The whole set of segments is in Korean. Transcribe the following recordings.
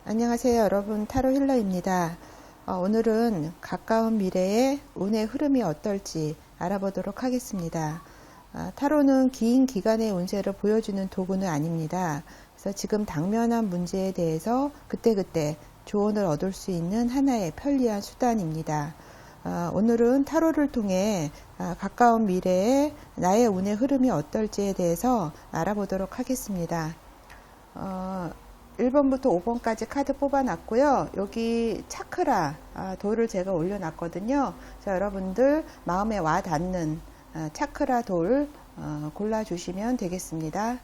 안녕하세요, 여러분. 타로 힐러입니다. 오늘은 가까운 미래의 운의 흐름이 어떨지 알아보도록 하겠습니다. 타로는 긴 기간의 운세를 보여주는 도구는 아닙니다. 그래서 지금 당면한 문제에 대해서 그때그때 조언을 얻을 수 있는 하나의 편리한 수단입니다. 오늘은 타로를 통해 가까운 미래에 나의 운의 흐름이 어떨지에 대해서 알아보도록 하겠습니다. 1번부터 5번까지 카드 뽑아놨고요. 여기 차크라 돌을 제가 올려놨거든요. 그래서 여러분들 마음에 와 닿는 차크라 돌 골라주시면 되겠습니다.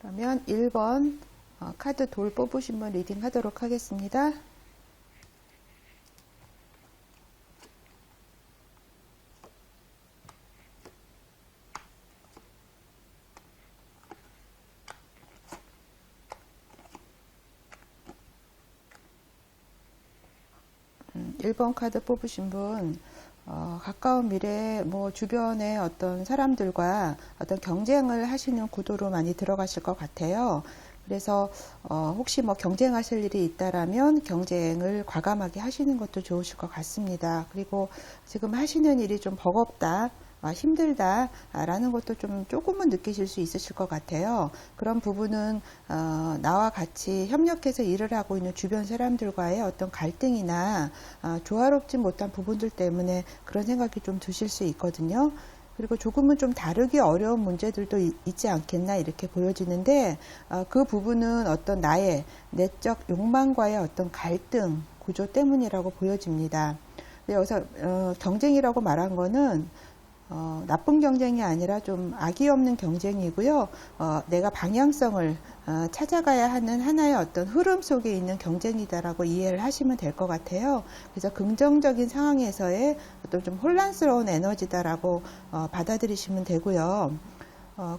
그러면 1번 카드 돌 뽑으신 분 리딩 하도록 하겠습니다. 1번 카드 뽑으신 분, 가까운 미래에 주변에 어떤 사람들과 어떤 경쟁을 하시는 구도로 많이 들어가실 것 같아요. 그래서 혹시 경쟁하실 일이 있다라면 경쟁을 과감하게 하시는 것도 좋으실 것 같습니다. 그리고 지금 하시는 일이 좀 버겁다, 힘들다 라는 것도 조금은 느끼실 수 있으실 것 같아요. 그런 부분은 나와 같이 협력해서 일을 하고 있는 주변 사람들과의 어떤 갈등이나 조화롭지 못한 부분들 때문에 그런 생각이 좀 드실 수 있거든요. 그리고 조금은 좀 다루기 어려운 문제들도 있지 않겠나 이렇게 보여지는데, 그 부분은 어떤 나의 내적 욕망과의 어떤 갈등 구조 때문이라고 보여집니다. 여기서 경쟁이라고 말한 거는 나쁜 경쟁이 아니라 좀 악의 없는 경쟁이고요. 내가 방향성을 찾아가야 하는 하나의 어떤 흐름 속에 있는 경쟁이다라고 이해를 하시면 될 것 같아요. 그래서 긍정적인 상황에서의 어떤 좀 혼란스러운 에너지다라고 받아들이시면 되고요.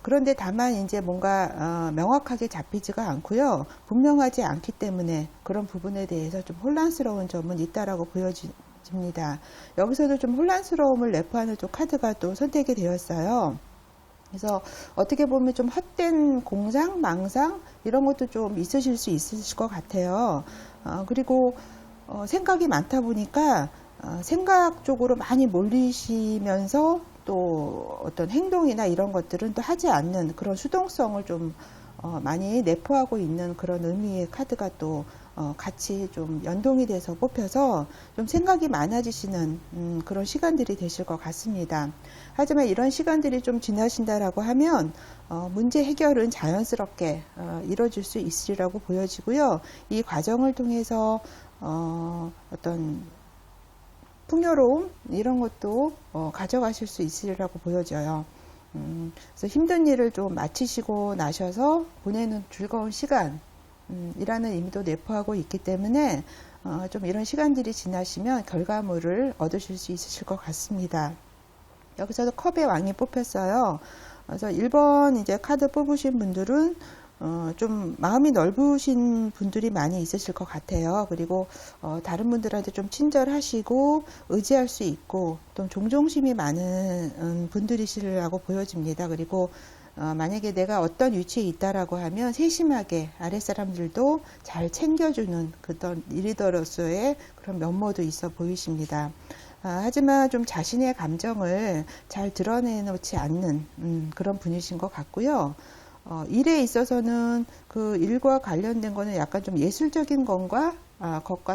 그런데 다만 이제 뭔가 명확하게 잡히지가 않고요. 분명하지 않기 때문에 그런 부분에 대해서 좀 혼란스러운 점은 있다라고 보여집니다. 여기서도 좀 혼란스러움을 내포하는 또 카드가 또 선택이 되었어요. 그래서 어떻게 보면 좀 헛된 공상, 망상 이런 것도 좀 있으실 수 있으실 것 같아요. 그리고 생각이 많다 보니까 생각 쪽으로 많이 몰리시면서 또 어떤 행동이나 이런 것들은 또 하지 않는 그런 수동성을 좀 많이 내포하고 있는 그런 의미의 카드가 또 같이 좀 연동이 돼서 뽑혀서 좀 생각이 많아지시는 그런 시간들이 되실 것 같습니다. 하지만 이런 시간들이 좀 지나신다라고 하면 문제 해결은 자연스럽게 이루어질 수 있으리라고 보여지고요. 이 과정을 통해서 어떤 풍요로움 이런 것도 가져가실 수 있으리라고 보여져요. 그래서 힘든 일을 좀 마치시고 나셔서 보내는 즐거운 시간 이라는 의미도 내포하고 있기 때문에 좀 이런 시간들이 지나시면 결과물을 얻으실 수 있으실 것 같습니다. 여기서도 컵의 왕이 뽑혔어요. 그래서 1번 이제 카드 뽑으신 분들은 좀 마음이 넓으신 분들이 많이 있으실 것 같아요. 그리고 다른 분들한테 좀 친절하시고 의지할 수 있고 또 존중심이 많은 분들이시라고 보여집니다. 그리고 만약에 내가 어떤 위치에 있다라고 하면 세심하게 아랫사람들도 잘 챙겨주는 그런 리더로서의 그런 면모도 있어 보이십니다. 하지만 좀 자신의 감정을 잘 드러내놓지 않는 그런 분이신 것 같고요. 일에 있어서는 그 일과 관련된 거는 약간 좀 예술적인 것과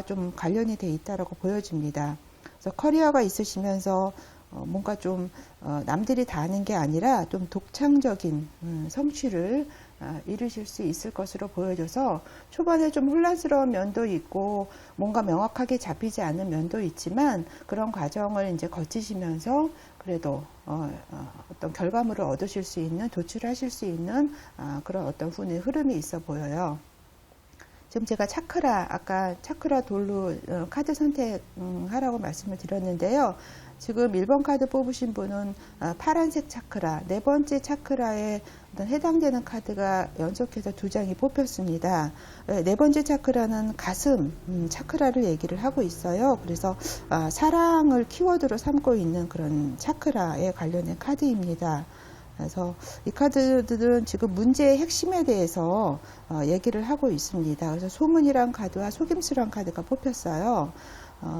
좀 관련이 돼 있다라고 보여집니다. 그래서 커리어가 있으시면서 뭔가 좀 남들이 다 하는 게 아니라 좀 독창적인 성취를 이루실 수 있을 것으로 보여져서 초반에 좀 혼란스러운 면도 있고 뭔가 명확하게 잡히지 않은 면도 있지만 그런 과정을 이제 거치시면서 그래도 어떤 결과물을 얻으실 수 있는 도출하실 수 있는 그런 어떤 훈의 흐름이 있어 보여요. 지금 제가 아까 차크라 돌로 카드 선택하라고 말씀을 드렸는데요. 지금 1번 카드 뽑으신 분은 파란색 차크라, 네 번째 차크라에 해당되는 카드가 연속해서 2장이 뽑혔습니다. 네 번째 차크라는 가슴 차크라를 얘기를 하고 있어요. 그래서 사랑을 키워드로 삼고 있는 그런 차크라에 관련된 카드입니다. 그래서 이 카드들은 지금 문제의 핵심에 대해서 얘기를 하고 있습니다. 그래서 소문이란 카드와 속임수란 카드가 뽑혔어요.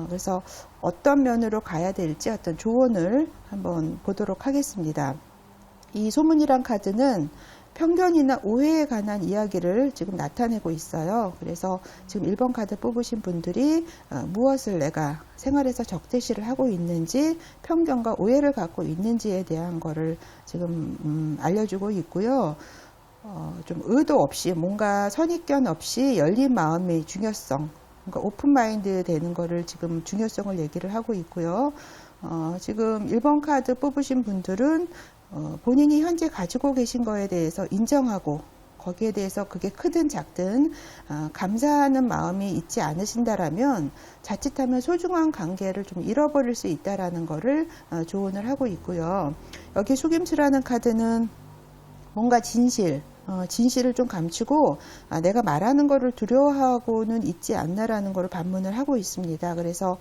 그래서 어떤 면으로 가야 될지 어떤 조언을 한번 보도록 하겠습니다. 이 소문이란 카드는 편견이나 오해에 관한 이야기를 지금 나타내고 있어요. 그래서 지금 1번 카드 뽑으신 분들이 무엇을 내가 생활에서 적대시를 하고 있는지, 편견과 오해를 갖고 있는지에 대한 거를 지금 알려주고 있고요. 좀 의도 없이, 뭔가 선입견 없이 열린 마음의 중요성, 그러니까 오픈 마인드 되는 거를 지금 중요성을 얘기를 하고 있고요. 지금 1번 카드 뽑으신 분들은 본인이 현재 가지고 계신 거에 대해서 인정하고 거기에 대해서 그게 크든 작든 감사하는 마음이 있지 않으신다라면 자칫하면 소중한 관계를 좀 잃어버릴 수 있다라는 거를 조언을 하고 있고요. 여기 속임수라는 카드는 뭔가 진실을 좀 감추고 내가 말하는 거를 두려워하고는 있지 않나라는 거를 반문을 하고 있습니다. 그래서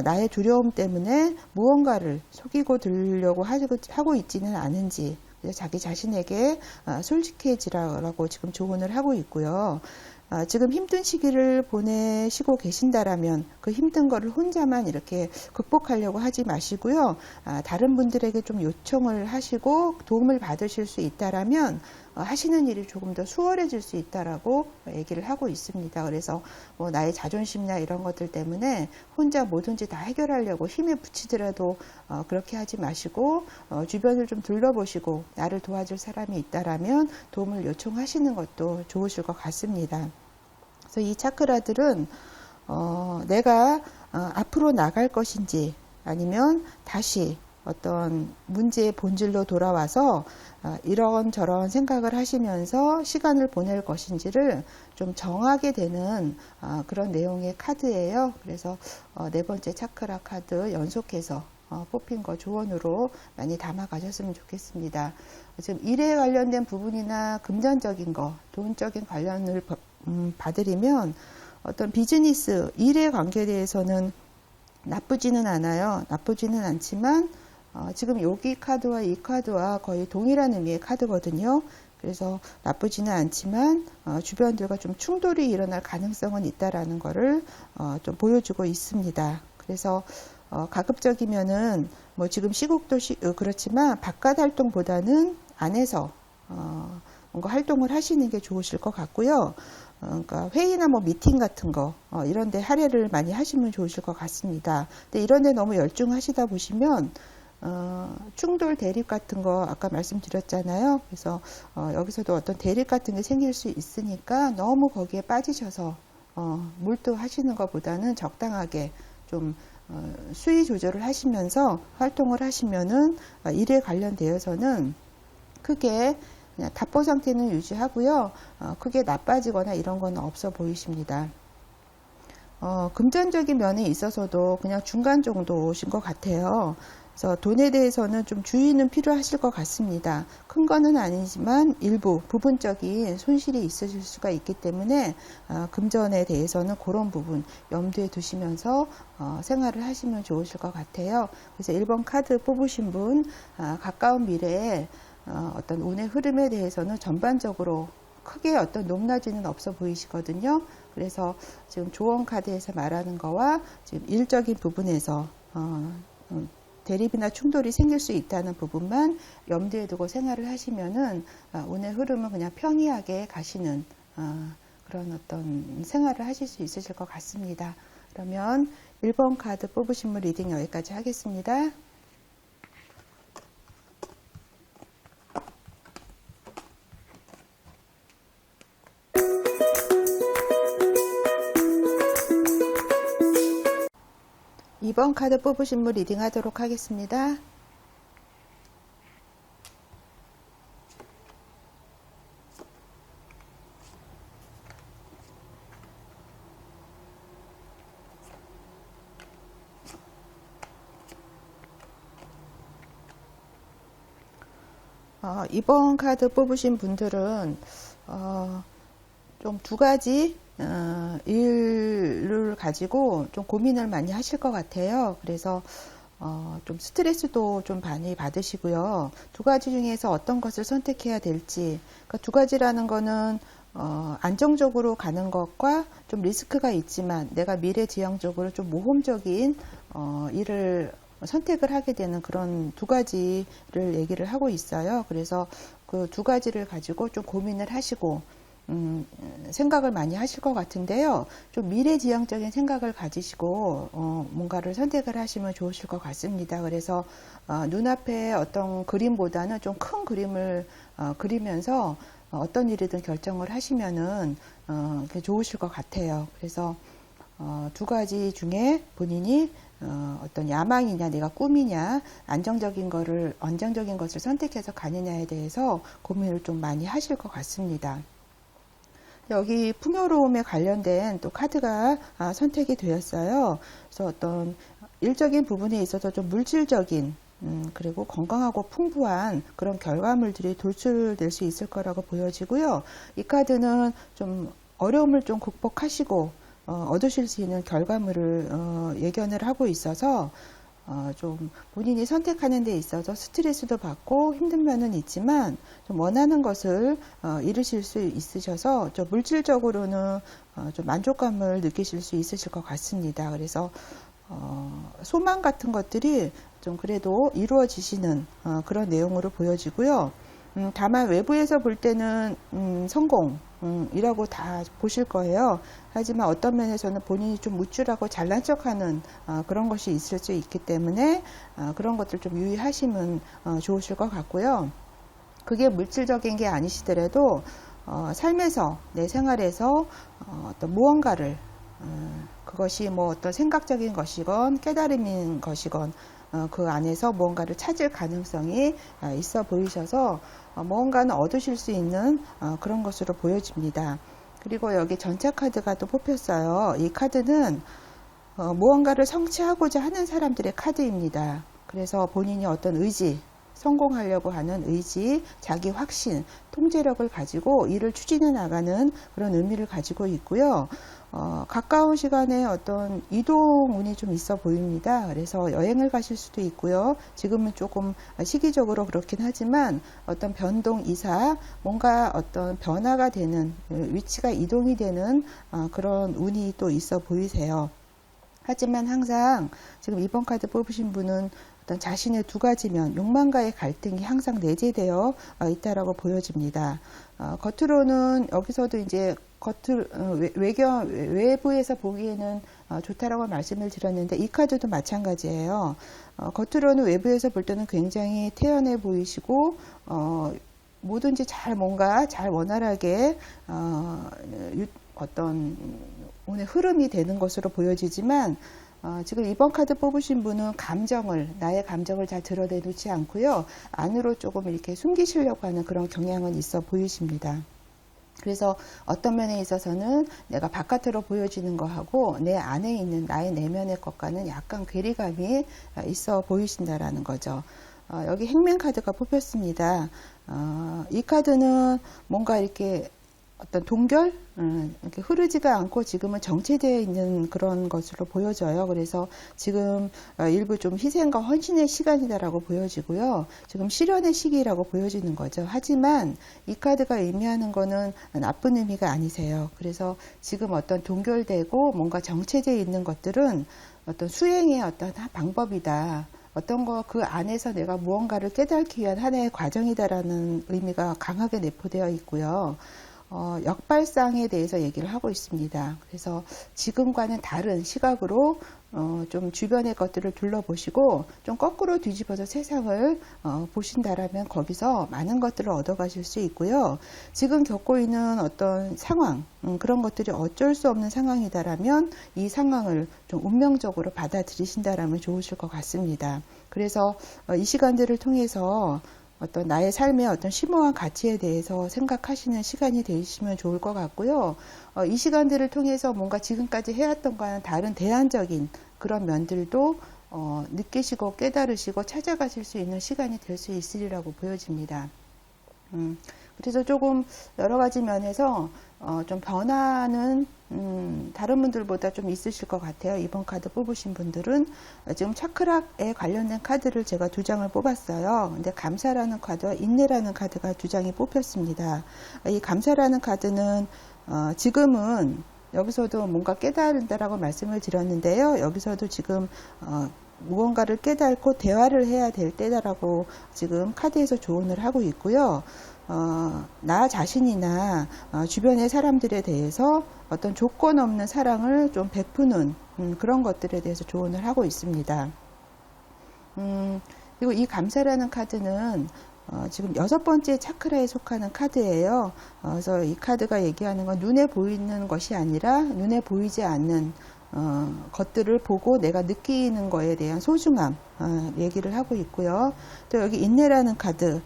나의 두려움 때문에 무언가를 속이고 들으려고 하고 있지는 않은지, 자기 자신에게 솔직해지라고 지금 조언을 하고 있고요. 지금 힘든 시기를 보내시고 계신다라면 그 힘든 거를 혼자만 이렇게 극복하려고 하지 마시고요. 다른 분들에게 좀 요청을 하시고 도움을 받으실 수 있다라면 하시는 일이 조금 더 수월해질 수 있다라고 얘기를 하고 있습니다. 그래서 뭐 나의 자존심이나 이런 것들 때문에 혼자 뭐든지 다 해결하려고 힘에 부치더라도 그렇게 하지 마시고 주변을 좀 둘러보시고 나를 도와줄 사람이 있다라면 도움을 요청하시는 것도 좋으실 것 같습니다. 그래서 이 차크라들은 내가 앞으로 나갈 것인지 아니면 다시 어떤 문제의 본질로 돌아와서 이런저런 생각을 하시면서 시간을 보낼 것인지를 좀 정하게 되는 그런 내용의 카드예요. 그래서 네 번째 차크라 카드 연속해서 뽑힌 거 조언으로 많이 담아 가셨으면 좋겠습니다. 지금 일에 관련된 부분이나 금전적인 거, 돈적인 관련을 받으려면 어떤 비즈니스, 일의 관계에 대해서는 나쁘지는 않아요. 나쁘지는 않지만 지금 여기 카드와 이 카드와 거의 동일한 의미의 카드거든요. 그래서 나쁘지는 않지만 주변들과 좀 충돌이 일어날 가능성은 있다라는 거를 좀 보여주고 있습니다. 그래서 가급적이면은 뭐 지금 시국도 그렇지만 바깥 활동보다는 안에서 뭔가 활동을 하시는 게 좋으실 것 같고요. 그러니까 회의나 뭐 미팅 같은 거 이런 데 할애를 많이 하시면 좋으실 것 같습니다. 근데 이런 데 너무 열중하시다 보시면 충돌 대립 같은 거 아까 말씀드렸잖아요. 그래서 여기서도 어떤 대립 같은 게 생길 수 있으니까 너무 거기에 빠지셔서 몰두하시는 것보다는 적당하게 좀 수위 조절을 하시면서 활동을 하시면은 일에 관련되어서는 크게 그냥 답보 상태는 유지하고요. 크게 나빠지거나 이런 건 없어 보이십니다. 금전적인 면에 있어서도 그냥 중간 정도신 것 같아요. 그래서 돈에 대해서는 좀 주의는 필요하실 것 같습니다. 큰 거는 아니지만 일부 부분적인 손실이 있으실 수가 있기 때문에 금전에 대해서는 그런 부분 염두에 두시면서 생활을 하시면 좋으실 것 같아요. 그래서 1번 카드 뽑으신 분 가까운 미래에 어떤 운의 흐름에 대해서는 전반적으로 크게 어떤 높낮이는 없어 보이시거든요. 그래서 지금 조언 카드에서 말하는 거와 지금 일적인 부분에서 대립이나 충돌이 생길 수 있다는 부분만 염두에 두고 생활을 하시면은 운의 흐름은 그냥 평이하게 가시는 그런 어떤 생활을 하실 수 있으실 것 같습니다. 그러면 1번 카드 뽑으신 분 리딩 여기까지 하겠습니다. 이번 카드 뽑으신 분 리딩 하도록 하겠습니다. 이번 카드 뽑으신 분들은 좀 두 가지 일을 가지고 좀 고민을 많이 하실 것 같아요. 그래서 좀 스트레스도 좀 많이 받으시고요. 두 가지 중에서 어떤 것을 선택해야 될지. 그러니까 두 가지라는 거는 안정적으로 가는 것과 좀 리스크가 있지만 내가 미래지향적으로 좀 모험적인 일을 선택을 하게 되는 그런 두 가지를 얘기를 하고 있어요. 그래서 그 두 가지를 가지고 좀 고민을 하시고 생각을 많이 하실 것 같은데요. 좀 미래지향적인 생각을 가지시고 뭔가를 선택을 하시면 좋으실 것 같습니다. 그래서 눈앞에 어떤 그림보다는 좀 큰 그림을 그리면서 어떤 일이든 결정을 하시면은 좋으실 것 같아요. 그래서 두 가지 중에 본인이 어떤 야망이냐 내가 꿈이냐 안정적인 것을 선택해서 가느냐에 대해서 고민을 좀 많이 하실 것 같습니다. 여기 풍요로움에 관련된 또 카드가 선택이 되었어요. 그래서 어떤 일적인 부분에 있어서 좀 물질적인 그리고 건강하고 풍부한 그런 결과물들이 돌출될 수 있을 거라고 보여지고요. 이 카드는 좀 어려움을 좀 극복하시고 얻으실 수 있는 결과물을 예견을 하고 있어서 좀 본인이 선택하는 데 있어서 스트레스도 받고 힘든 면은 있지만 좀 원하는 것을 이루실 수 있으셔서 좀 물질적으로는 좀 만족감을 느끼실 수 있으실 것 같습니다. 그래서 소망 같은 것들이 좀 그래도 이루어지시는 그런 내용으로 보여지고요. 다만 외부에서 볼 때는 성공이라고 다 보실 거예요. 하지만 어떤 면에서는 본인이 좀 무쭐하고 잘난 척하는 그런 것이 있을 수 있기 때문에 그런 것들 좀 유의하시면 좋으실 것 같고요. 그게 물질적인 게 아니시더라도 삶에서 내 생활에서 어떤 무언가를 그것이 뭐 어떤 생각적인 것이건 깨달음인 것이건 그 안에서 무언가를 찾을 가능성이 있어 보이셔서 무언가는 얻으실 수 있는 그런 것으로 보여집니다. 그리고 여기 전차 카드가 또 뽑혔어요. 이 카드는 무언가를 성취하고자 하는 사람들의 카드입니다. 그래서 본인이 어떤 의지, 성공하려고 하는 의지, 자기 확신, 통제력을 가지고 일을 추진해 나가는 그런 의미를 가지고 있고요. 가까운 시간에 어떤 이동 운이 좀 있어 보입니다. 그래서 여행을 가실 수도 있고요. 지금은 조금 시기적으로 그렇긴 하지만 어떤 변동, 이사, 뭔가 어떤 변화가 되는, 위치가 이동이 되는 그런 운이 또 있어 보이세요. 하지만 항상 지금 이번 카드 뽑으신 분은 어떤 자신의 두 가지 면, 욕망과의 갈등이 항상 내재되어 있다라고 보여집니다. 겉으로는 여기서도 이제 외부에서 보기에는 좋다라고 말씀을 드렸는데 이 카드도 마찬가지예요. 겉으로는 외부에서 볼 때는 굉장히 태연해 보이시고 뭐든지 뭔가 잘 원활하게 어떤 오늘 흐름이 되는 것으로 보여지지만 지금 이번 카드 뽑으신 분은 나의 감정을 잘 드러내놓지 않고요. 안으로 조금 이렇게 숨기시려고 하는 그런 경향은 있어 보이십니다. 그래서 어떤 면에 있어서는 내가 바깥으로 보여지는 거하고 내 안에 있는 나의 내면의 것과는 약간 괴리감이 있어 보이신다라는 거죠. 여기 행맨 카드가 뽑혔습니다. 이 카드는 뭔가 이렇게 어떤 동결? 이렇게 흐르지가 않고 지금은 정체되어 있는 그런 것으로 보여져요. 그래서 지금 일부 좀 희생과 헌신의 시간이다라고 보여지고요. 지금 실현의 시기라고 보여지는 거죠. 하지만 이 카드가 의미하는 거는 나쁜 의미가 아니세요. 그래서 지금 어떤 동결되고 뭔가 정체되어 있는 것들은 어떤 수행의 어떤 방법이다. 어떤 그 안에서 내가 무언가를 깨닫기 위한 하나의 과정이다라는 의미가 강하게 내포되어 있고요. 역발상에 대해서 얘기를 하고 있습니다. 그래서 지금과는 다른 시각으로 좀 주변의 것들을 둘러보시고 좀 거꾸로 뒤집어서 세상을 보신다라면 거기서 많은 것들을 얻어가실 수 있고요. 지금 겪고 있는 어떤 상황, 그런 것들이 어쩔 수 없는 상황이다라면 이 상황을 좀 운명적으로 받아들이신다라면 좋으실 것 같습니다. 그래서 이 시간들을 통해서 어떤 나의 삶의 어떤 심오한 가치에 대해서 생각하시는 시간이 되시면 좋을 것 같고요. 이 시간들을 통해서 뭔가 지금까지 해왔던 거와는 다른 대안적인 그런 면들도 느끼시고 깨달으시고 찾아가실 수 있는 시간이 될 수 있으리라고 보여집니다. 그래서 조금 여러 가지 면에서 좀 변화는 다른 분들보다 좀 있으실 것 같아요. 이번 카드 뽑으신 분들은 지금 차크락에 관련된 카드를 제가 2장을 뽑았어요. 근데 감사라는 카드와 인내라는 카드가 2장이 뽑혔습니다. 이 감사라는 카드는 지금은 여기서도 뭔가 깨달은다라고 말씀을 드렸는데요. 여기서도 지금 무언가를 깨닫고 대화를 해야 될 때다라고 지금 카드에서 조언을 하고 있고요. 나 자신이나 주변의 사람들에 대해서 어떤 조건 없는 사랑을 좀 베푸는 그런 것들에 대해서 조언을 하고 있습니다. 그리고 이 감사라는 카드는 지금 6번째 차크라에 속하는 카드예요. 그래서 이 카드가 얘기하는 건 눈에 보이는 것이 아니라 눈에 보이지 않는 것들을 보고 내가 느끼는 거에 대한 소중함 얘기를 하고 있고요. 또 여기 인내라는 카드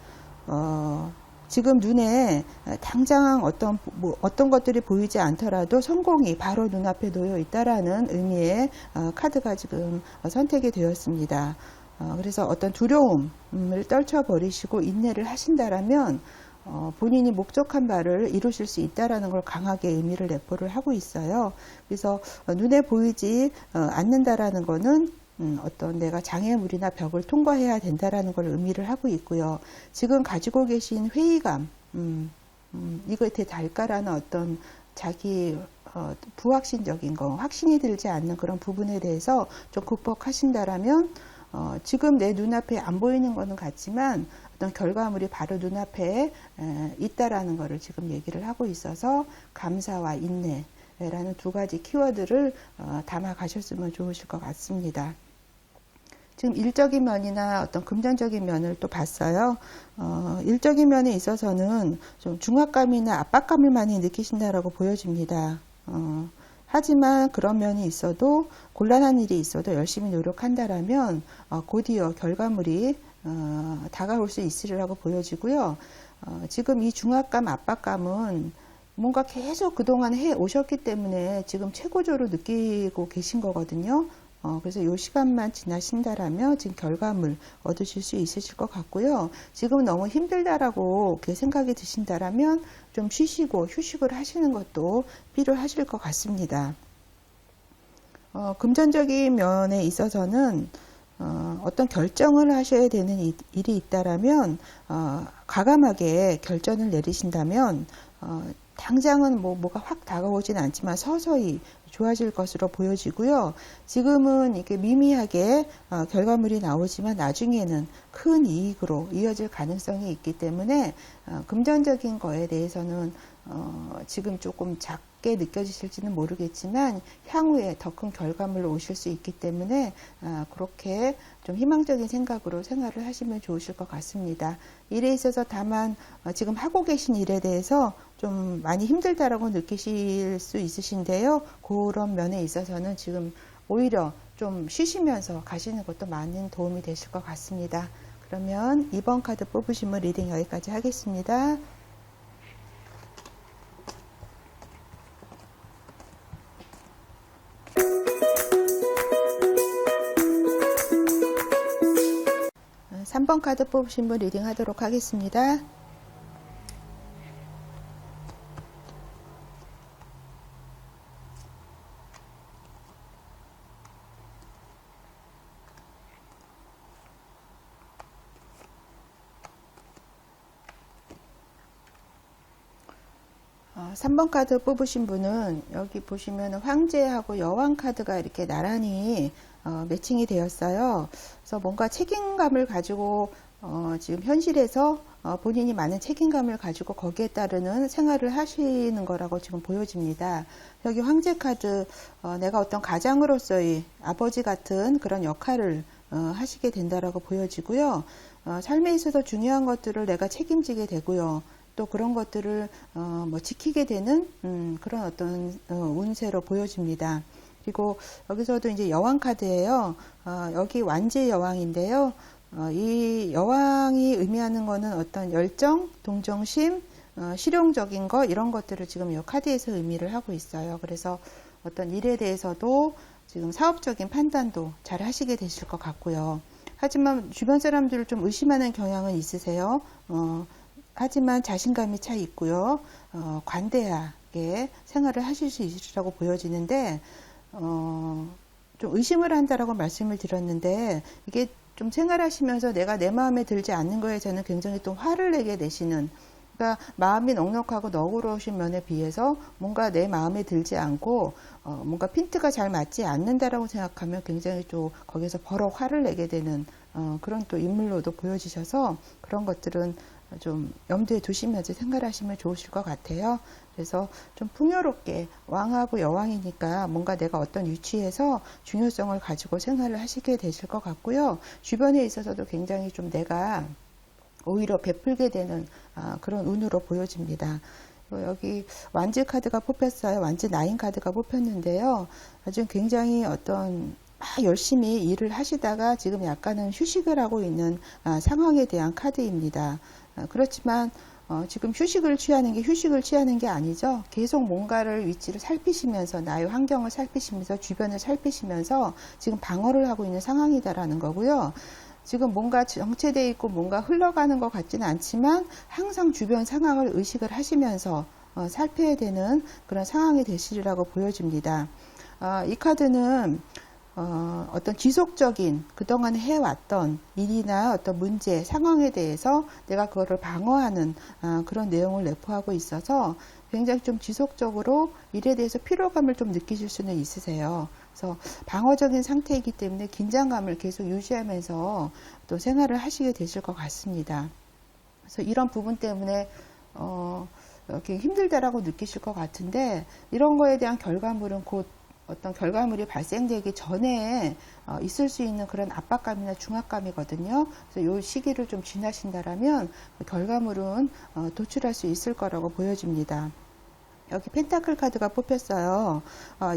지금 눈에 당장 어떤 것들이 보이지 않더라도 성공이 바로 눈앞에 놓여 있다라는 의미의 카드가 지금 선택이 되었습니다. 그래서 어떤 두려움을 떨쳐버리시고 인내를 하신다라면 본인이 목적한 바를 이루실 수 있다라는 걸 강하게 의미를 내포를 하고 있어요. 그래서 눈에 보이지 않는다라는 거는 어떤 내가 장애물이나 벽을 통과해야 된다라는 걸 의미를 하고 있고요. 지금 가지고 계신 회의감, 이거에 달까라는 어떤 자기 부확신적인 거, 확신이 들지 않는 그런 부분에 대해서 좀 극복하신다라면 지금 내 눈앞에 안 보이는 거는 같지만 어떤 결과물이 바로 눈앞에 있다라는 것을 지금 얘기를 하고 있어서 감사와 인내라는 2가지 키워드를 담아 가셨으면 좋으실 것 같습니다. 지금 일적인 면이나 어떤 금전적인 면을 또 봤어요. 일적인 면에 있어서는 좀 중압감이나 압박감을 많이 느끼신다라고 보여집니다. 하지만 그런 면이 있어도 곤란한 일이 있어도 열심히 노력한다라면 곧이어 결과물이 다가올 수 있으리라고 보여지고요. 지금 이 중압감, 압박감은 뭔가 계속 그동안 해 오셨기 때문에 지금 최고조로 느끼고 계신 거거든요. 그래서 이 시간만 지나신다라면 지금 결과물 얻으실 수 있으실 것 같고요. 지금 너무 힘들다라고 생각이 드신다라면 좀 쉬시고 휴식을 하시는 것도 필요하실 것 같습니다. 금전적인 면에 있어서는 어떤 결정을 하셔야 되는 일이 있다라면 과감하게 결정을 내리신다면 당장은 뭐가 확 다가오진 않지만 서서히 좋아질 것으로 보여지고요. 지금은 이렇게 미미하게 결과물이 나오지만 나중에는 큰 이익으로 이어질 가능성이 있기 때문에 금전적인 거에 대해서는 지금 조금 작게 느껴지실지는 모르겠지만 향후에 더 큰 결과물로 오실 수 있기 때문에 그렇게 좀 희망적인 생각으로 생활을 하시면 좋으실 것 같습니다. 일에 있어서 다만 지금 하고 계신 일에 대해서 좀 많이 힘들다라고 느끼실 수 있으신데요. 그런 면에 있어서는 지금 오히려 좀 쉬시면서 가시는 것도 많은 도움이 되실 것 같습니다. 그러면 2번 카드 뽑으시면 리딩 여기까지 하겠습니다. 3번 카드 뽑으신 분 리딩 하도록 하겠습니다. 어, 3번 카드 뽑으신 분은 여기 보시면 황제하고 여왕 카드가 이렇게 나란히 매칭이 되었어요. 그래서 뭔가 책임감을 가지고 지금 현실에서 본인이 많은 책임감을 가지고 거기에 따르는 생활을 하시는 거라고 지금 보여집니다. 여기 황제 카드 내가 어떤 가장으로서의 아버지 같은 그런 역할을 하시게 된다라고 보여지고요. 삶에 있어서 중요한 것들을 내가 책임지게 되고요. 또 그런 것들을 지키게 되는 그런 어떤 운세로 보여집니다. 그리고 여기서도 이제 여왕 카드예요. 여기 완제 여왕인데요. 이 여왕이 의미하는 거는 어떤 열정, 동정심, 실용적인 거 이런 것들을 지금 이 카드에서 의미를 하고 있어요. 그래서 어떤 일에 대해서도 지금 사업적인 판단도 잘 하시게 되실 것 같고요. 하지만 주변 사람들을 좀 의심하는 경향은 있으세요. 하지만 자신감이 차 있고요. 관대하게 생활을 하실 수 있으리라고 보여지는데, 좀 의심을 한다라고 말씀을 드렸는데, 이게 좀 생활하시면서 내가 내 마음에 들지 않는 거에 저는 굉장히 또 화를 내게 되시는, 그러니까 마음이 넉넉하고 너그러우신 면에 비해서 뭔가 내 마음에 들지 않고 뭔가 핀트가 잘 맞지 않는다라고 생각하면 굉장히 또 거기서 버럭 화를 내게 되는 그런 또 인물로도 보여지셔서 그런 것들은 좀 염두에 두시면서 생활하시면 좋으실 것 같아요. 그래서 좀 풍요롭게 왕하고 여왕이니까 뭔가 내가 어떤 위치에서 중요성을 가지고 생활을 하시게 되실 것 같고요. 주변에 있어서도 굉장히 좀 내가 오히려 베풀게 되는 그런 운으로 보여집니다. 여기 완즈 카드가 뽑혔어요. 완즈 9 카드가 뽑혔는데요. 아주 굉장히 어떤 열심히 일을 하시다가 지금 약간은 휴식을 하고 있는 상황에 대한 카드입니다. 그렇지만 지금 휴식을 취하는 게 아니죠. 계속 뭔가를 위치를 살피시면서 나의 환경을 살피시면서 주변을 살피시면서 지금 방어를 하고 있는 상황이다라는 거고요. 지금 뭔가 정체되어 있고 뭔가 흘러가는 것 같지는 않지만 항상 주변 상황을 의식을 하시면서 살펴야 되는 그런 상황이 되시리라고 보여집니다. 이 카드는 어떤 지속적인 그동안 해왔던 일이나 어떤 문제, 상황에 대해서 내가 그거를 방어하는 그런 내용을 내포하고 있어서 굉장히 좀 지속적으로 일에 대해서 피로감을 좀 느끼실 수는 있으세요. 그래서 방어적인 상태이기 때문에 긴장감을 계속 유지하면서 또 생활을 하시게 되실 것 같습니다. 그래서 이런 부분 때문에 이렇게 힘들다라고 느끼실 것 같은데 이런 거에 대한 결과물은 곧 어떤 결과물이 발생되기 전에 있을 수 있는 그런 압박감이나 중압감이거든요. 그래서 이 시기를 좀 지나신다라면 그 결과물은 도출할 수 있을 거라고 보여집니다. 여기 펜타클 카드가 뽑혔어요.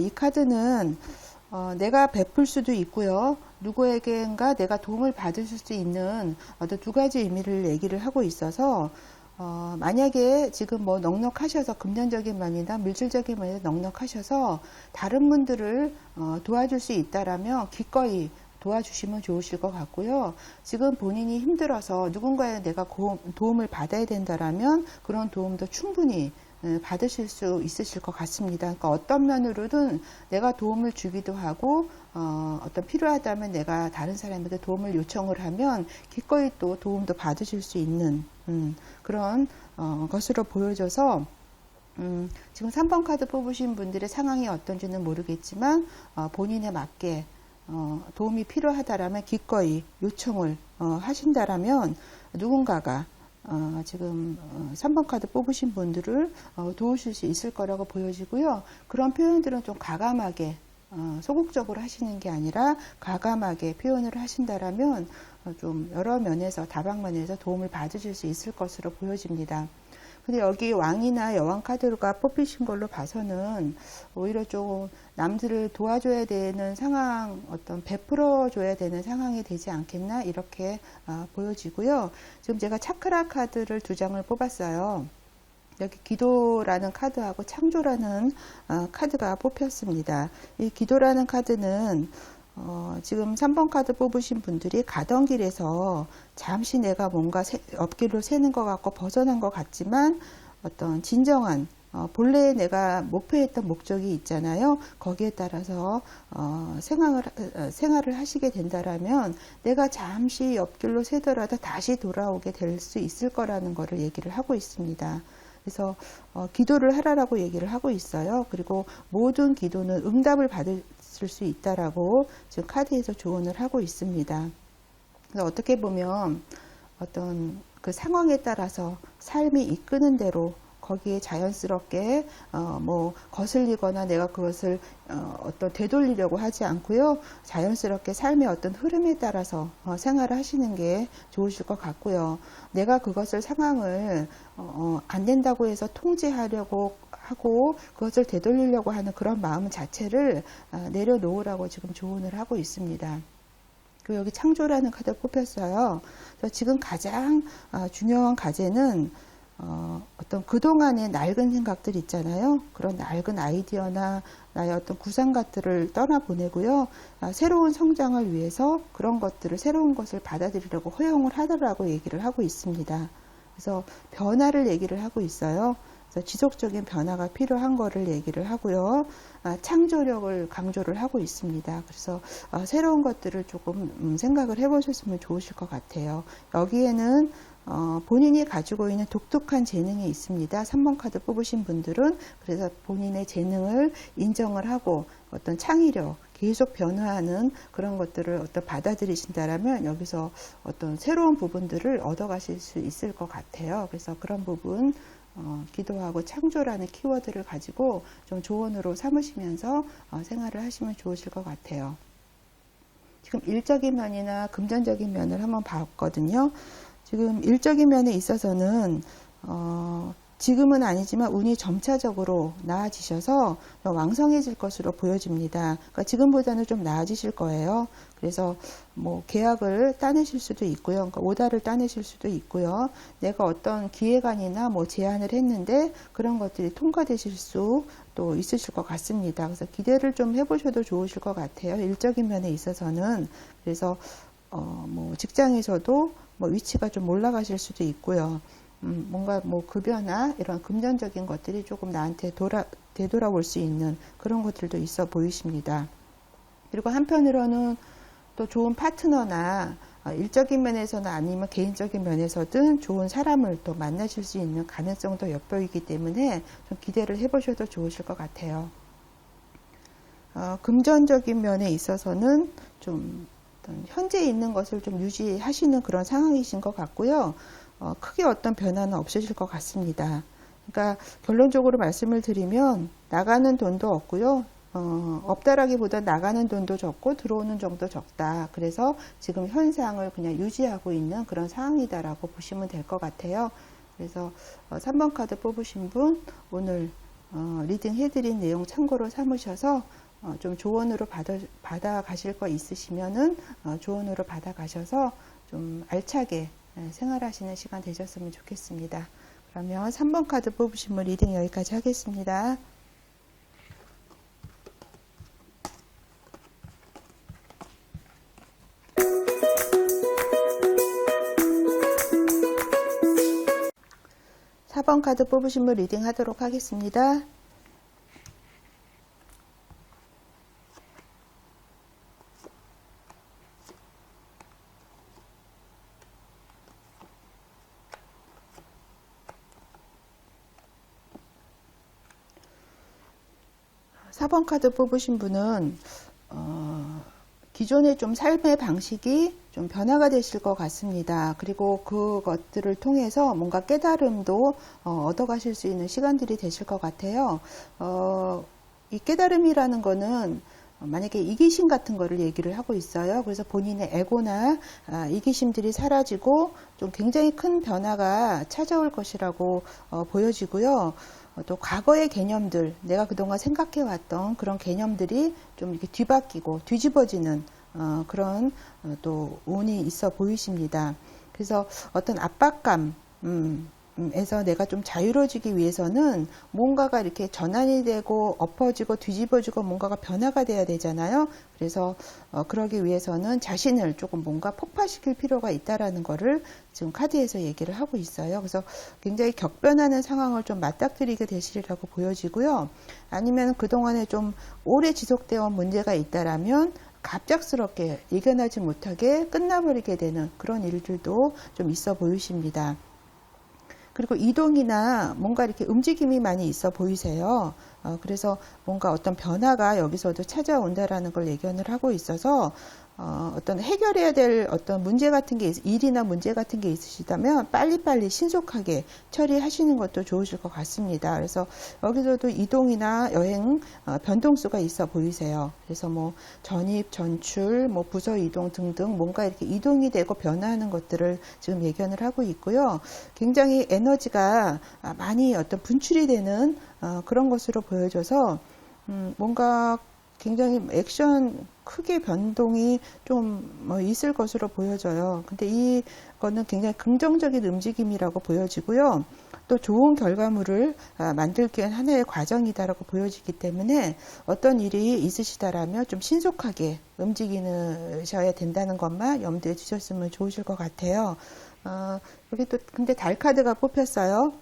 이 카드는 내가 베풀 수도 있고요. 누구에게인가 내가 도움을 받을 수 있는 어떤 두 가지 의미를 얘기를 하고 있어서 만약에 지금 뭐 넉넉하셔서 금전적인 면이나 물질적인 면에서 넉넉하셔서 다른 분들을 도와줄 수 있다라면 기꺼이 도와주시면 좋으실 것 같고요. 지금 본인이 힘들어서 누군가에 내가 도움을 받아야 된다라면 그런 도움도 충분히 받으실 수 있으실 것 같습니다. 그러니까 어떤 면으로든 내가 도움을 주기도 하고 어떤 필요하다면 내가 다른 사람에게 도움을 요청을 하면 기꺼이 또 도움도 받으실 수 있는 그런 것으로 보여져서 지금 3번 카드 뽑으신 분들의 상황이 어떤지는 모르겠지만 본인에 맞게 도움이 필요하다라면 기꺼이 요청을 하신다라면 누군가가 지금 3번 카드 뽑으신 분들을 도우실 수 있을 거라고 보여지고요. 그런 표현들은 좀 과감하게 소극적으로 하시는 게 아니라 과감하게 표현을 하신다라면 좀 여러 면에서 다방면에서 도움을 받으실 수 있을 것으로 보여집니다. 근데 여기 왕이나 여왕 카드가 뽑히신 걸로 봐서는 오히려 좀 남들을 도와줘야 되는 상황, 어떤 베풀어 줘야 되는 상황이 되지 않겠나 이렇게 보여지고요. 지금 제가 차크라 카드를 2장을 뽑았어요. 여기 기도라는 카드하고 창조라는 카드가 뽑혔습니다. 이 기도라는 카드는 지금 3번 카드 뽑으신 분들이 가던 길에서 잠시 내가 뭔가 앞길로 새는 것 같고 벗어난 것 같지만 어떤 진정한 본래 내가 목표했던 목적이 있잖아요. 거기에 따라서 생활을 하시게 된다라면 내가 잠시 옆길로 새더라도 다시 돌아오게 될 수 있을 거라는 거를 얘기를 하고 있습니다. 그래서 기도를 하라라고 얘기를 하고 있어요. 그리고 모든 기도는 응답을 받을 수 있다라고 지금 카드에서 조언을 하고 있습니다. 그래서 어떻게 보면 어떤 그 상황에 따라서 삶이 이끄는 대로 거기에 자연스럽게 뭐 거슬리거나 내가 그것을 어떤 되돌리려고 하지 않고요. 자연스럽게 삶의 어떤 흐름에 따라서 생활을 하시는 게 좋으실 것 같고요. 내가 그것을 상황을 안 된다고 해서 통제하려고 하고 그것을 되돌리려고 하는 그런 마음 자체를 내려놓으라고 지금 조언을 하고 있습니다. 그리고 여기 창조라는 카드가 뽑혔어요. 그래서 지금 가장 중요한 과제는 어떤 그동안의 낡은 생각들 있잖아요. 그런 낡은 아이디어나 나의 어떤 구상것들을 떠나보내고요. 새로운 성장을 위해서 그런 것들을 새로운 것을 받아들이려고 허용을 하더라고 얘기를 하고 있습니다. 그래서 변화를 얘기를 하고 있어요. 그래서 지속적인 변화가 필요한 거를 얘기를 하고요. 창조력을 강조를 하고 있습니다. 그래서 새로운 것들을 조금 생각을 해보셨으면 좋으실 것 같아요. 여기에는 본인이 가지고 있는 독특한 재능이 있습니다. 3번 카드 뽑으신 분들은 그래서 본인의 재능을 인정을 하고 어떤 창의력, 계속 변화하는 그런 것들을 받아들이신다라면 여기서 어떤 새로운 부분들을 얻어가실 수 있을 것 같아요. 그래서 그런 부분 기도하고 창조라는 키워드를 가지고 좀 조언으로 삼으시면서 생활을 하시면 좋으실 것 같아요. 지금 일적인 면이나 금전적인 면을 한번 봤거든요. 지금 일적인 면에 있어서는 지금은 아니지만 운이 점차적으로 나아지셔서 왕성해질 것으로 보여집니다. 그러니까 지금보다는 좀 나아지실 거예요. 그래서 뭐 계약을 따내실 수도 있고요. 그러니까 오다를 따내실 수도 있고요. 내가 어떤 기획안이나 뭐 제안을 했는데 그런 것들이 통과되실 수 또 있으실 것 같습니다. 그래서 기대를 좀 해보셔도 좋으실 것 같아요. 일적인 면에 있어서는. 그래서 뭐 직장에서도 뭐 위치가 좀 올라가실 수도 있고요. 뭔가 뭐 급여나 이런 금전적인 것들이 조금 나한테 되돌아올 수 있는 그런 것들도 있어 보이십니다. 그리고 한편으로는 또 좋은 파트너나 일적인 면에서는 아니면 개인적인 면에서든 좋은 사람을 또 만나실 수 있는 가능성도 엿보이기 때문에 좀 기대를 해보셔도 좋으실 것 같아요. 금전적인 면에 있어서는 좀 현재 있는 것을 좀 유지하시는 그런 상황이신 것 같고요. 크게 어떤 변화는 없으실 것 같습니다. 그러니까 결론적으로 말씀을 드리면 나가는 돈도 없고요. 없다라기보다 나가는 돈도 적고 들어오는 정도 적다. 그래서 지금 현상을 그냥 유지하고 있는 그런 상황이다라고 보시면 될 것 같아요. 그래서 3번 카드 뽑으신 분 오늘 리딩 해드린 내용 참고로 삼으셔서 좀 조언으로 받아 가실 거 있으시면은 조언으로 받아 가셔서 좀 알차게 생활하시는 시간 되셨으면 좋겠습니다. 그러면 3번 카드 뽑으신 분 리딩 여기까지 하겠습니다. (4번) 카드 뽑으신 분 리딩 하도록 하겠습니다. 4번 카드 뽑으신 분은 기존의 좀 삶의 방식이 좀 변화가 되실 것 같습니다. 그리고 그것들을 통해서 뭔가 깨달음도 얻어가실 수 있는 시간들이 되실 것 같아요. 이 깨달음이라는 거는 만약에 이기심 같은 거를 얘기를 하고 있어요. 그래서 본인의 에고나 이기심들이 사라지고 좀 굉장히 큰 변화가 찾아올 것이라고 보여지고요. 또 과거의 개념들, 내가 그동안 생각해왔던 그런 개념들이 좀 이렇게 뒤바뀌고 뒤집어지는 그런 또 운이 있어 보이십니다. 그래서 어떤 압박감, 에서 내가 좀 자유로워지기 위해서는 뭔가가 이렇게 전환이 되고 엎어지고 뒤집어지고 뭔가가 변화가 돼야 되잖아요. 그래서 그러기 위해서는 자신을 조금 뭔가 폭발시킬 필요가 있다라는 거를 지금 카드에서 얘기를 하고 있어요. 그래서 굉장히 격변하는 상황을 좀 맞닥뜨리게 되시리라고 보여지고요. 아니면 그동안에 좀 오래 지속되어 온 문제가 있다라면 갑작스럽게 이겨나지 못하게 끝나버리게 되는 그런 일들도 좀 있어 보이십니다. 그리고 이동이나 뭔가 이렇게 움직임이 많이 있어 보이세요. 그래서 뭔가 어떤 변화가 여기서도 찾아온다라는 걸 예견을 하고 있어서 어떤 해결해야 될 어떤 문제 같은 게 일이나 문제 같은 게 있으시다면 빨리빨리 신속하게 처리하시는 것도 좋으실 것 같습니다. 그래서 여기서도 이동이나 여행 변동수가 있어 보이세요. 그래서 뭐 전입, 전출, 뭐 부서 이동 등등 뭔가 이렇게 이동이 되고 변화하는 것들을 지금 예견을 하고 있고요. 굉장히 에너지가 많이 어떤 분출이 되는 그런 것으로 보여져서 뭔가 굉장히 액션 크게 변동이 좀 있을 것으로 보여져요. 근데 이거는 굉장히 긍정적인 움직임이라고 보여지고요. 또 좋은 결과물을 만들기 위한 하나의 과정이다라고 보여지기 때문에 어떤 일이 있으시다라면 좀 신속하게 움직이셔야 된다는 것만 염두에 두셨으면 좋으실 것 같아요. 여기 또 근데 달 카드가 뽑혔어요.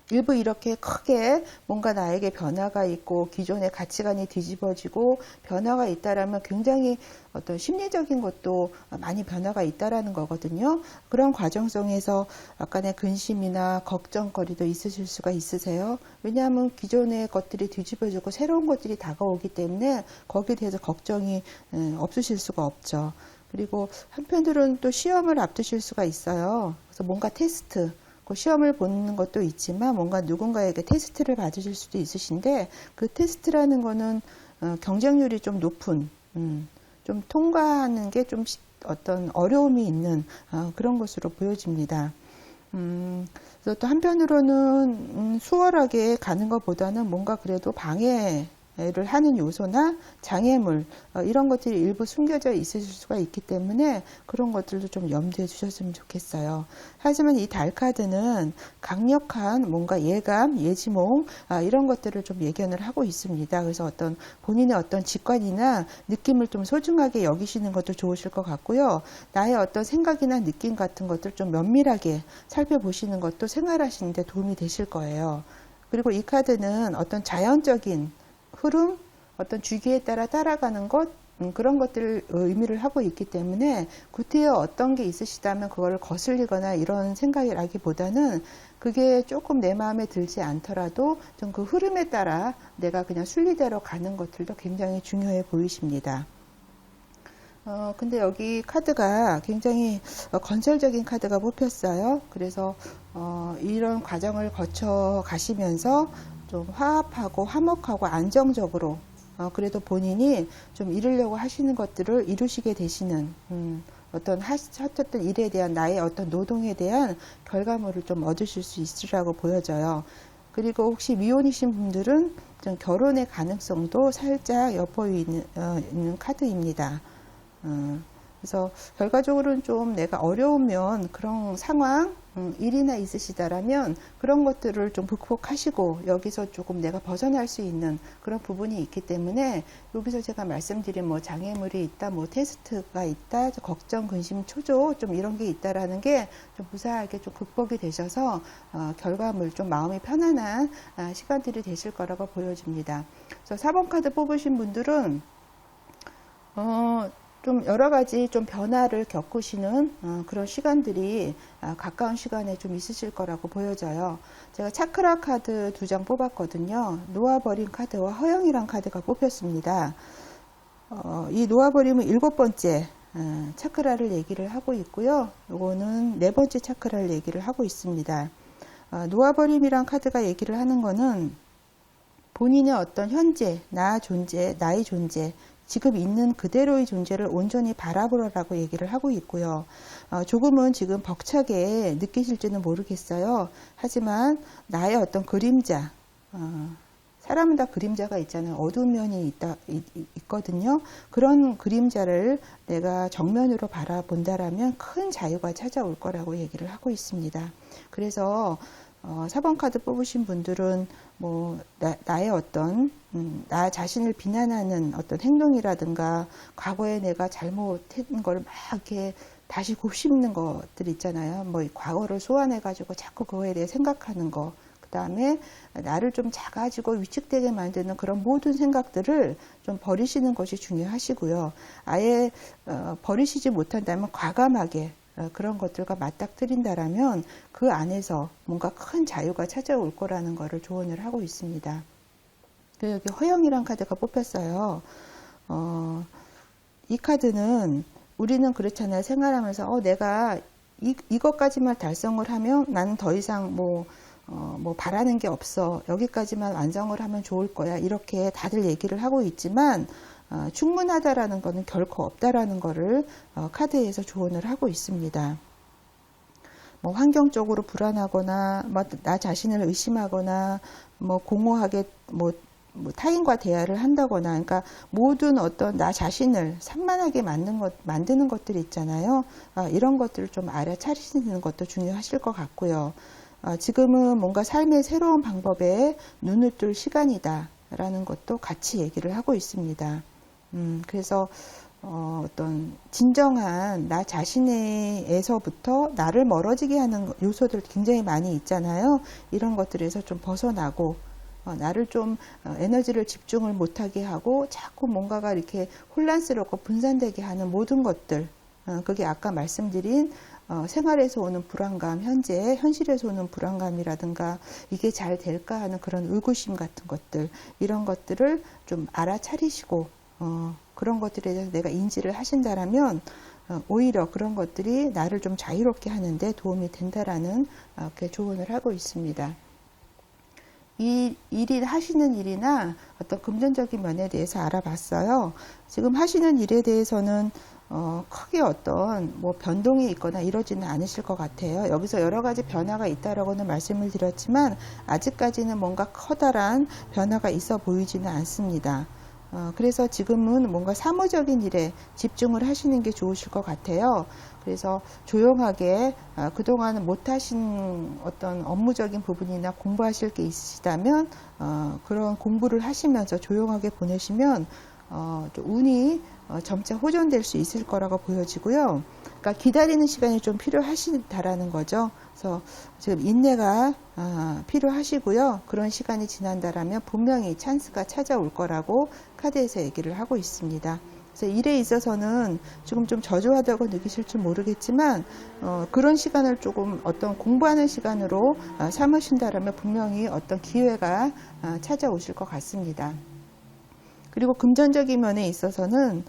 일부 이렇게 크게 뭔가 나에게 변화가 있고 기존의 가치관이 뒤집어지고 변화가 있다라면 굉장히 어떤 심리적인 것도 많이 변화가 있다라는 거거든요. 그런 과정 속에서 약간의 근심이나 걱정거리도 있으실 수가 있으세요. 왜냐하면 기존의 것들이 뒤집어지고 새로운 것들이 다가오기 때문에 거기에 대해서 걱정이 없으실 수가 없죠. 그리고 한편으로는 또 시험을 앞두실 수가 있어요. 그래서 뭔가 테스트, 그 시험을 보는 것도 있지만 뭔가 누군가에게 테스트를 받으실 수도 있으신데 그 테스트라는 거는 경쟁률이 좀 높은, 좀 통과하는 게 좀 어떤 어려움이 있는 그런 것으로 보여집니다. 그래서 또 한편으로는 수월하게 가는 것보다는 뭔가 그래도 방해를 하는 요소나 장애물 이런 것들이 일부 숨겨져 있을 수가 있기 때문에 그런 것들도 좀 염두에 두셨으면 좋겠어요. 하지만 이 달 카드는 강력한 뭔가 예감, 예지몽 이런 것들을 좀 예견을 하고 있습니다. 그래서 어떤 본인의 어떤 직관이나 느낌을 좀 소중하게 여기시는 것도 좋으실 것 같고요. 나의 어떤 생각이나 느낌 같은 것들 좀 면밀하게 살펴보시는 것도 생활하시는 데 도움이 되실 거예요. 그리고 이 카드는 어떤 자연적인 흐름, 어떤 주기에 따라 따라가는 것, 그런 것들을 의미를 하고 있기 때문에 구태여 어떤 게 있으시다면 그걸 거슬리거나 이런 생각이라기보다는 그게 조금 내 마음에 들지 않더라도 좀 그 흐름에 따라 내가 그냥 순리대로 가는 것들도 굉장히 중요해 보이십니다. 근데 여기 카드가 굉장히 건설적인 카드가 뽑혔어요. 그래서 이런 과정을 거쳐 가시면서 좀 화합하고 화목하고 안정적으로 그래도 본인이 좀 이루려고 하시는 것들을 이루시게 되시는 어떤 하셨던 일에 대한 나의 어떤 노동에 대한 결과물을 좀 얻으실 수 있으리라고 보여져요. 그리고 혹시 미혼이신 분들은 좀 결혼의 가능성도 살짝 엿보이는 있는 카드입니다. 그래서 결과적으로는 좀 내가 어려우면 그런 상황, 일이나 있으시다라면 그런 것들을 좀 극복하시고 여기서 조금 내가 벗어날 수 있는 그런 부분이 있기 때문에 여기서 제가 말씀드린 뭐 장애물이 있다, 뭐 테스트가 있다, 걱정, 근심, 초조 좀 이런 게 있다라는 게 좀 무사하게 좀 극복이 되셔서 결과물 좀 마음이 편안한 시간들이 되실 거라고 보여집니다. 그래서 4번 카드 뽑으신 분들은 좀 여러 가지 좀 변화를 겪으시는 그런 시간들이 가까운 시간에 좀 있으실 거라고 보여져요. 제가 차크라 카드 2장 뽑았거든요. 놓아버린 카드와 허영이란 카드가 뽑혔습니다. 이 놓아버림은 7번째 차크라를 얘기를 하고 있고요. 요거는 4번째 차크라를 얘기를 하고 있습니다. 놓아버림이란 카드가 얘기를 하는 거는 본인의 어떤 현재, 나 존재, 나의 존재, 지금 있는 그대로의 존재를 온전히 바라보라고 얘기를 하고 있고요. 조금은 지금 벅차게 느끼실지는 모르겠어요. 하지만 나의 어떤 그림자, 사람은 다 그림자가 있잖아요. 어두운 면이 있거든요. 그런 그림자를 내가 정면으로 바라본다라면 큰 자유가 찾아올 거라고 얘기를 하고 있습니다. 그래서 4번 카드 뽑으신 분들은 뭐 나의 어떤 나 자신을 비난하는 어떤 행동이라든가 과거에 내가 잘못한 걸 막 이렇게 다시 곱씹는 것들 있잖아요. 뭐 과거를 소환해 가지고 자꾸 그거에 대해 생각하는 거, 그 다음에 나를 좀 작아지고 위축되게 만드는 그런 모든 생각들을 좀 버리시는 것이 중요하시고요. 아예 버리시지 못한다면 과감하게 그런 것들과 맞닥뜨린다라면 그 안에서 뭔가 큰 자유가 찾아올 거라는 것을 조언을 하고 있습니다. 여기 허영이란 카드가 뽑혔어요. 이 카드는 우리는 그렇잖아요. 생활하면서 내가 이것까지만 달성을 하면 나는 더 이상 뭐 바라는 게 없어. 여기까지만 완성을 하면 좋을 거야. 이렇게 다들 얘기를 하고 있지만 충분하다라는 것은 결코 없다라는 것을 카드에서 조언을 하고 있습니다. 뭐 환경적으로 불안하거나 뭐 나 자신을 의심하거나 뭐 공허하게 뭐 타인과 대화를 한다거나, 그러니까 모든 어떤 나 자신을 산만하게 만드는 것들이 있잖아요. 이런 것들을 좀 알아차리시는 것도 중요하실 것 같고요. 지금은 뭔가 삶의 새로운 방법에 눈을 뜰 시간이다라는 것도 같이 얘기를 하고 있습니다. 그래서 어떤 진정한 나 자신에서부터 나를 멀어지게 하는 요소들 굉장히 많이 있잖아요. 이런 것들에서 좀 벗어나고 나를 좀 에너지를 집중을 못하게 하고 자꾸 뭔가가 이렇게 혼란스럽고 분산되게 하는 모든 것들, 그게 아까 말씀드린 생활에서 오는 불안감, 현실에서 오는 불안감이라든가 이게 잘 될까 하는 그런 의구심 같은 것들, 이런 것들을 좀 알아차리시고 그런 것들에 대해서 내가 인지를 하신다라면 오히려 그런 것들이 나를 좀 자유롭게 하는데 도움이 된다라는 그 조언을 하고 있습니다. 이 일이 하시는 일이나 어떤 금전적인 면에 대해서 알아봤어요. 지금 하시는 일에 대해서는 크게 어떤 뭐 변동이 있거나 이러지는 않으실 것 같아요. 여기서 여러 가지 변화가 있다라고는 말씀을 드렸지만 아직까지는 뭔가 커다란 변화가 있어 보이지는 않습니다. 그래서 지금은 뭔가 사무적인 일에 집중을 하시는 게 좋으실 것 같아요. 그래서 조용하게 그동안 못하신 어떤 업무적인 부분이나 공부하실 게 있으시다면 그런 공부를 하시면서 조용하게 보내시면 운이 점차 호전될 수 있을 거라고 보여지고요. 그러니까 기다리는 시간이 좀 필요하시다라는 거죠. 그래서 지금 인내가 필요하시고요. 그런 시간이 지난다라면 분명히 찬스가 찾아올 거라고 카드에서 얘기를 하고 있습니다. 그래서 일에 있어서는 지금 좀 저조하다고 느끼실지 모르겠지만 그런 시간을 조금 어떤 공부하는 시간으로 삼으신다라면 분명히 어떤 기회가 찾아오실 것 같습니다. 그리고 금전적인 면에 있어서는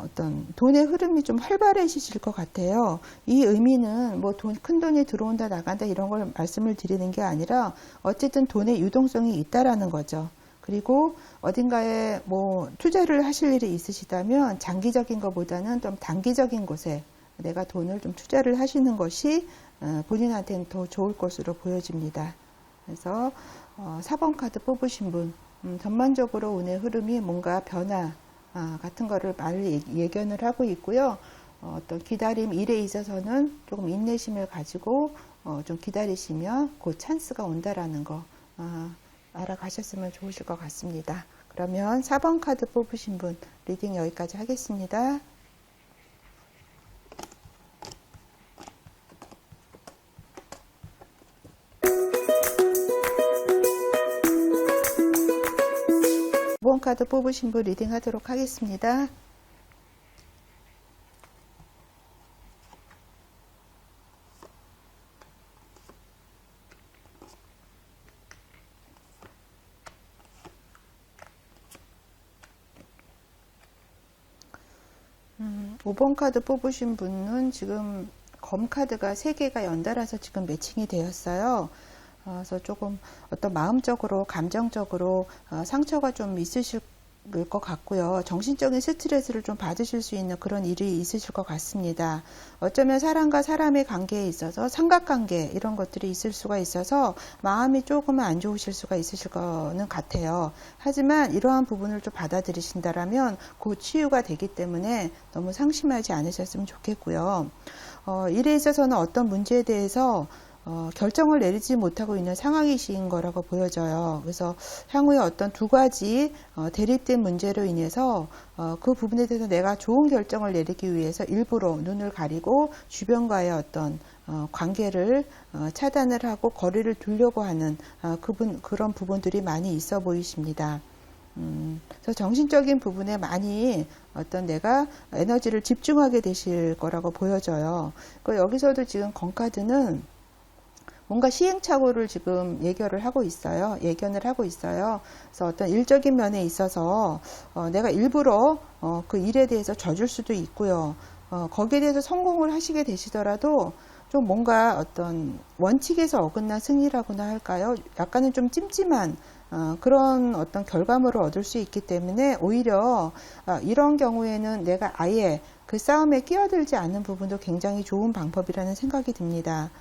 어떤 돈의 흐름이 좀 활발해지실 것 같아요. 이 의미는 뭐 큰 돈이 들어온다 나간다 이런 걸 말씀을 드리는 게 아니라 어쨌든 돈의 유동성이 있다라는 거죠. 그리고 어딘가에 뭐 투자를 하실 일이 있으시다면 장기적인 것보다는 좀 단기적인 곳에 내가 돈을 좀 투자를 하시는 것이 본인한테는 더 좋을 것으로 보여집니다. 그래서 4번 카드 뽑으신 분 전반적으로 운의 흐름이 뭔가 변화 같은 거를 예견을 하고 있고요. 어떤 기다림 일에 있어서는 조금 인내심을 가지고 좀 기다리시면 곧 찬스가 온다라는 거 알아가셨으면 좋으실 것 같습니다. 그러면 4번 카드 뽑으신 분 리딩 여기까지 하겠습니다. 5번 카드 뽑으신 분 리딩 하도록 하겠습니다. 5번 카드 뽑으신 분은 지금 검 카드가 3개가 연달아서 지금 매칭이 되었어요. 그래서 조금 어떤 마음적으로 감정적으로 상처가 좀 있으실 것 같고요. 정신적인 스트레스를 좀 받으실 수 있는 그런 일이 있으실 것 같습니다. 어쩌면 사람과 사람의 관계에 있어서 삼각관계 이런 것들이 있을 수가 있어서 마음이 조금은 안 좋으실 수가 있으실 거는 같아요. 하지만 이러한 부분을 좀 받아들이신다라면 곧 치유가 되기 때문에 너무 상심하지 않으셨으면 좋겠고요. 일에 있어서는 어떤 문제에 대해서 결정을 내리지 못하고 있는 상황이신 거라고 보여져요. 그래서 향후에 어떤 두 가지 대립된 문제로 인해서 그 부분에 대해서 내가 좋은 결정을 내리기 위해서 일부러 눈을 가리고 주변과의 어떤 관계를 차단을 하고 거리를 두려고 하는 그런 부분들이 많이 있어 보이십니다. 그래서 정신적인 부분에 많이 어떤 내가 에너지를 집중하게 되실 거라고 보여져요. 여기서도 지금 검카드는 뭔가 시행착오를 지금 예견을 하고 있어요. 그래서 어떤 일적인 면에 있어서 내가 일부러 그 일에 대해서 져줄 수도 있고요. 거기에 대해서 성공을 하시게 되시더라도 좀 뭔가 어떤 원칙에서 어긋난 승리라고나 할까요? 약간은 좀 찜찜한 그런 어떤 결과물을 얻을 수 있기 때문에 오히려 이런 경우에는 내가 아예 그 싸움에 끼어들지 않는 부분도 굉장히 좋은 방법이라는 생각이 듭니다.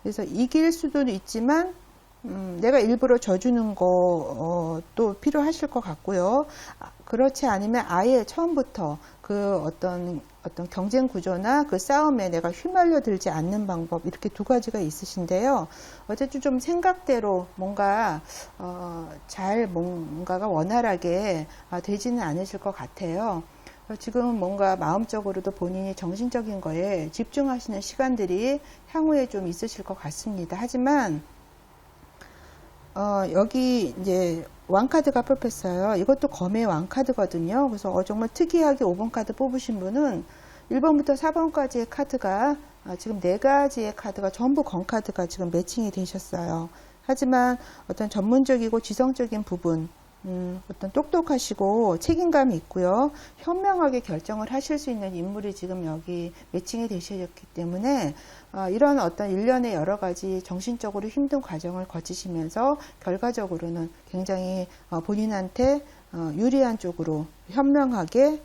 그래서 이길 수도 있지만 내가 일부러 져주는 것도 필요하실 것 같고요. 그렇지 않으면 아예 처음부터 그 어떤 경쟁 구조나 그 싸움에 내가 휘말려 들지 않는 방법 이렇게 두 가지가 있으신데요. 어쨌든 좀 생각대로 뭔가 잘 뭔가가 원활하게 되지는 않으실 것 같아요. 지금 뭔가 마음적으로도 본인이 정신적인 거에 집중하시는 시간들이 향후에 좀 있으실 것 같습니다. 하지만 여기 이제 왕카드가 뽑혔어요. 이것도 검의 왕카드거든요. 그래서 정말 특이하게 5번 카드 뽑으신 분은 1번부터 4번까지의 카드가 지금 4가지의 카드가 전부 검카드가 지금 매칭이 되셨어요. 하지만 어떤 전문적이고 지성적인 부분, 어떤 똑똑하시고 책임감이 있고요. 현명하게 결정을 하실 수 있는 인물이 지금 여기 매칭이 되셨기 때문에 이런 어떤 일련의 여러 가지 정신적으로 힘든 과정을 거치시면서 결과적으로는 굉장히 본인한테 유리한 쪽으로 현명하게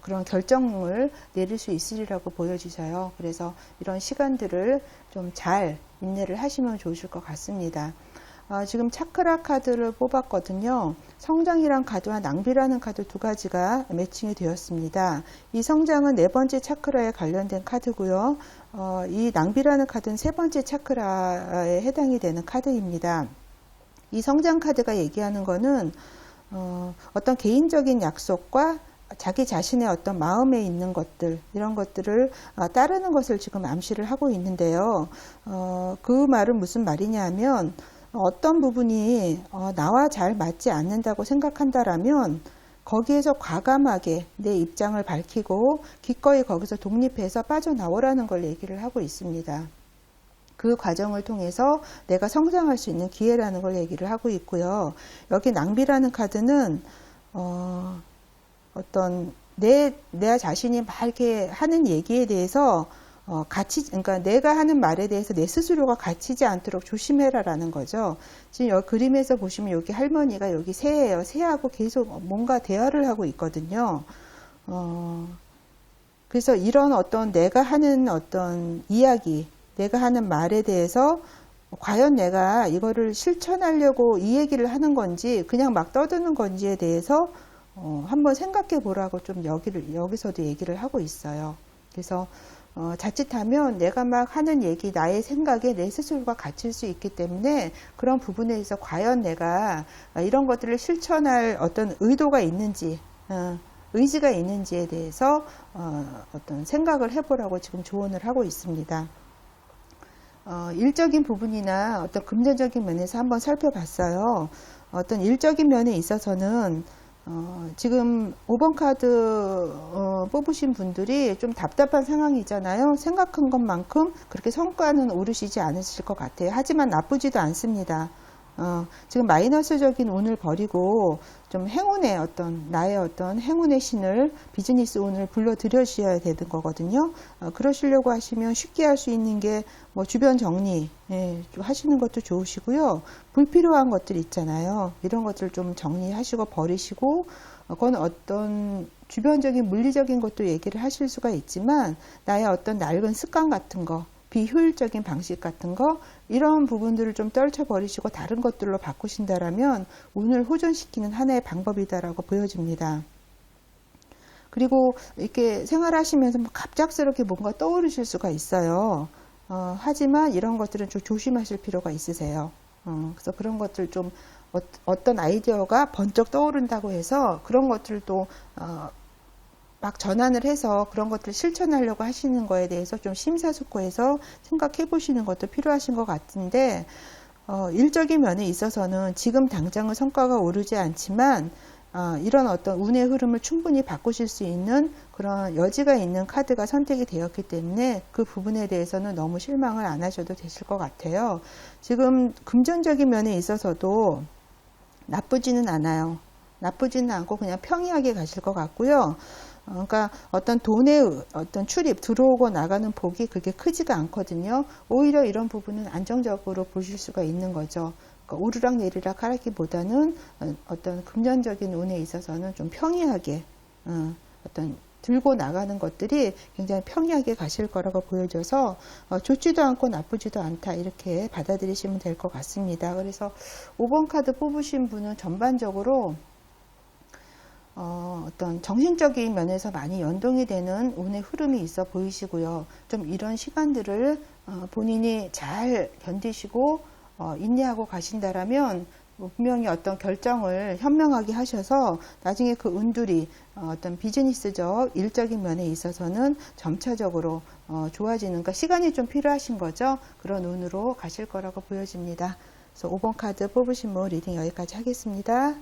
그런 결정을 내릴 수 있으리라고 보여지셔요. 그래서 이런 시간들을 좀 잘 인내를 하시면 좋으실 것 같습니다. 지금 차크라 카드를 뽑았거든요. 성장이란 카드와 낭비라는 카드 두 가지가 매칭이 되었습니다. 이 성장은 4번째 차크라에 관련된 카드고요. 이 낭비라는 카드는 3번째 차크라에 해당이 되는 카드입니다. 이 성장 카드가 얘기하는 거는 어떤 개인적인 약속과 자기 자신의 어떤 마음에 있는 것들, 이런 것들을 따르는 것을 지금 암시를 하고 있는데요. 그 말은 무슨 말이냐 하면 어떤 부분이 나와 잘 맞지 않는다고 생각한다라면 거기에서 과감하게 내 입장을 밝히고 기꺼이 거기서 독립해서 빠져나오라는 걸 얘기를 하고 있습니다. 그 과정을 통해서 내가 성장할 수 있는 기회라는 걸 얘기를 하고 있고요. 여기 낭비라는 카드는 어떤 내 자신이 막 이렇게 하는 얘기에 대해서 그러니까 내가 하는 말에 대해서 내 스스로가 갇히지 않도록 조심해라라는 거죠. 지금 여기 그림에서 보시면 여기 할머니가 여기 새예요. 새하고 계속 뭔가 대화를 하고 있거든요. 그래서 이런 어떤 내가 하는 어떤 이야기, 내가 하는 말에 대해서 과연 내가 이거를 실천하려고 이 얘기를 하는 건지 그냥 막 떠드는 건지에 대해서 한번 생각해 보라고 좀 여기서도 얘기를 하고 있어요. 그래서 자칫하면 내가 막 하는 얘기, 나의 생각에 내 스스로가 갇힐 수 있기 때문에 그런 부분에 있어서 과연 내가 이런 것들을 실천할 어떤 의도가 있는지, 의지가 있는지에 대해서 어떤 생각을 해보라고 지금 조언을 하고 있습니다. 일적인 부분이나 어떤 금전적인 면에서 한번 살펴봤어요. 어떤 일적인 면에 있어서는 지금 5번 카드 뽑으신 분들이 좀 답답한 상황이잖아요. 생각한 것만큼 그렇게 성과는 오르시지 않으실 것 같아요. 하지만 나쁘지도 않습니다. 지금 마이너스적인 운을 버리고 좀 행운의 나의 어떤 행운의 신을 비즈니스 운을 불러들여주셔야 되는 거거든요. 그러시려고 하시면 쉽게 할 수 있는 게 뭐 주변 정리 하시는 것도 좋으시고요. 불필요한 것들 있잖아요. 이런 것들 좀 정리하시고 버리시고 그건 어떤 주변적인 물리적인 것도 얘기를 하실 수가 있지만 나의 어떤 낡은 습관 같은 거, 비효율적인 방식 같은 거, 이런 부분들을 좀 떨쳐버리시고 다른 것들로 바꾸신다라면 운을 호전시키는 하나의 방법이다라고 보여집니다. 그리고 이렇게 생활하시면서 갑작스럽게 뭔가 떠오르실 수가 있어요. 하지만 이런 것들은 좀 조심하실 필요가 있으세요. 그래서 그런 것들 좀 어떤 아이디어가 번쩍 떠오른다고 해서 그런 것들도 막 전환을 해서 그런 것들을 실천하려고 하시는 거에 대해서 좀 심사숙고해서 생각해 보시는 것도 필요하신 것 같은데, 일적인 면에 있어서는 지금 당장은 성과가 오르지 않지만 이런 어떤 운의 흐름을 충분히 바꾸실 수 있는 그런 여지가 있는 카드가 선택이 되었기 때문에 그 부분에 대해서는 너무 실망을 안 하셔도 되실 것 같아요. 지금 금전적인 면에 있어서도 나쁘지는 않아요. 나쁘지는 않고 그냥 평이하게 가실 것 같고요. 그러니까 어떤 돈의 어떤 출입, 들어오고 나가는 폭이 그렇게 크지가 않거든요. 오히려 이런 부분은 안정적으로 보실 수가 있는 거죠. 그러니까 오르락 내리락 하기보다는 어떤 금전적인 운에 있어서는 좀 평이하게 어떤 들고 나가는 것들이 굉장히 평이하게 가실 거라고 보여져서 좋지도 않고 나쁘지도 않다, 이렇게 받아들이시면 될 것 같습니다. 그래서 5번 카드 뽑으신 분은 전반적으로 어떤 정신적인 면에서 많이 연동이 되는 운의 흐름이 있어 보이시고요. 좀 이런 시간들을 본인이 잘 견디시고 인내하고 가신다라면 분명히 어떤 결정을 현명하게 하셔서 나중에 그 운들이 어떤 비즈니스적, 일적인 면에 있어서는 점차적으로 좋아지는, 그러니까 시간이 좀 필요하신 거죠. 그런 운으로 가실 거라고 보여집니다. 그래서 5번 카드 뽑으신 분 리딩 여기까지 하겠습니다.